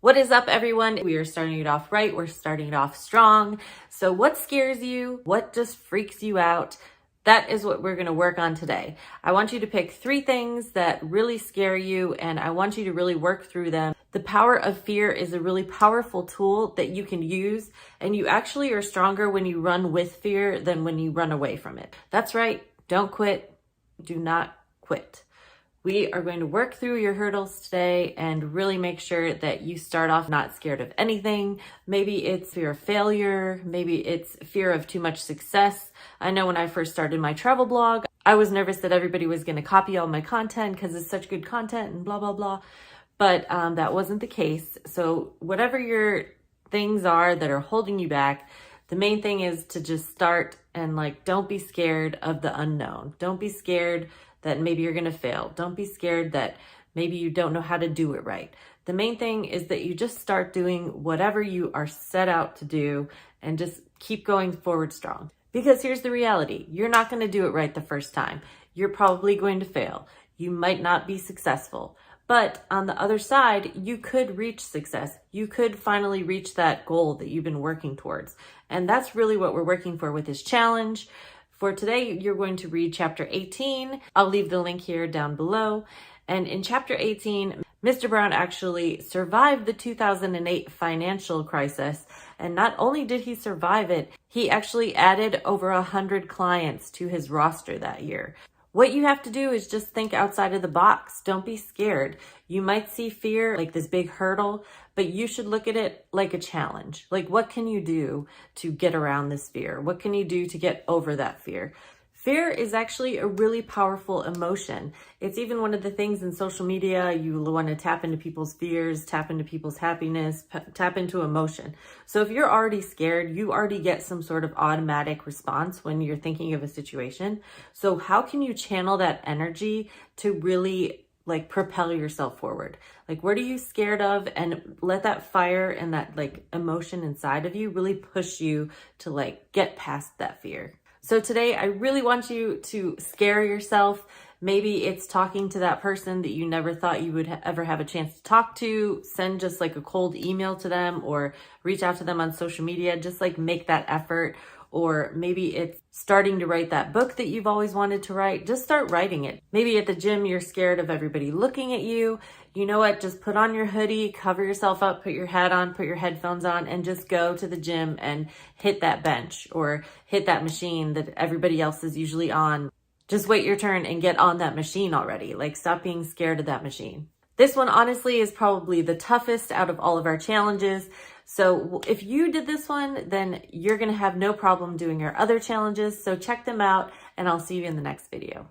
What is up, everyone? We are starting it off right. We're starting it off strong. So what scares you? What just freaks you out? That is what we're going to work on today. I want you to pick 3 things that really scare you, and I want you to really work through them. The power of fear is a really powerful tool that you can use, and you actually are stronger when you run with fear than when you run away from it. That's right. Don't quit. Do not quit. We are going to work through your hurdles today and really make sure that you start off not scared of anything. Maybe it's fear of failure. Maybe it's fear of too much success. I know when I first started my travel blog, I was nervous that everybody was going to copy all my content because it's such good content and blah, blah, blah. But that wasn't the case. So whatever your things are that are holding you back, the main thing is to just start and don't be scared of the unknown. Don't be scared that maybe you're going to fail. Don't be scared that maybe you don't know how to do it right. The main thing is that you just start doing whatever you are set out to do and just keep going forward strong. Because here's the reality. You're not going to do it right the first time. You're probably going to fail. You might not be successful. But on the other side, you could reach success. You could finally reach that goal that you've been working towards. And that's really what we're working for with this challenge. For today, you're going to read chapter 18. I'll leave the link here down below. And in chapter 18, Mr. Brown actually survived the 2008 financial crisis. And not only did he survive it, he actually added over 100 clients to his roster that year. What you have to do is just think outside of the box. Don't be scared. You might see fear like this big hurdle, but you should look at it like a challenge. Like, what can you do to get around this fear? What can you do to get over that fear? Fear is actually a really powerful emotion. It's even one of the things in social media. You want to tap into people's fears, tap into people's happiness, tap into emotion. So if you're already scared, you already get some sort of automatic response when you're thinking of a situation. So how can you channel that energy to really propel yourself forward? What are you scared of? And let that fire and that emotion inside of you really push you to get past that fear. So today, I really want you to scare yourself. Maybe it's talking to that person that you never thought you would ever have a chance to talk to. Send just a cold email to them or reach out to them on social media. Just make that effort. Or maybe it's starting to write that book that you've always wanted to write. Just start writing it. Maybe at the gym, you're scared of everybody looking at you. You know what? Just put on your hoodie, cover yourself up, put your hat on, put your headphones on, and just go to the gym and hit that bench or hit that machine that everybody else is usually on. Just wait your turn and get on that machine already. Stop being scared of that machine. This one, honestly, is probably the toughest out of all of our challenges. So if you did this one, then you're going to have no problem doing our other challenges. So check them out, and I'll see you in the next video.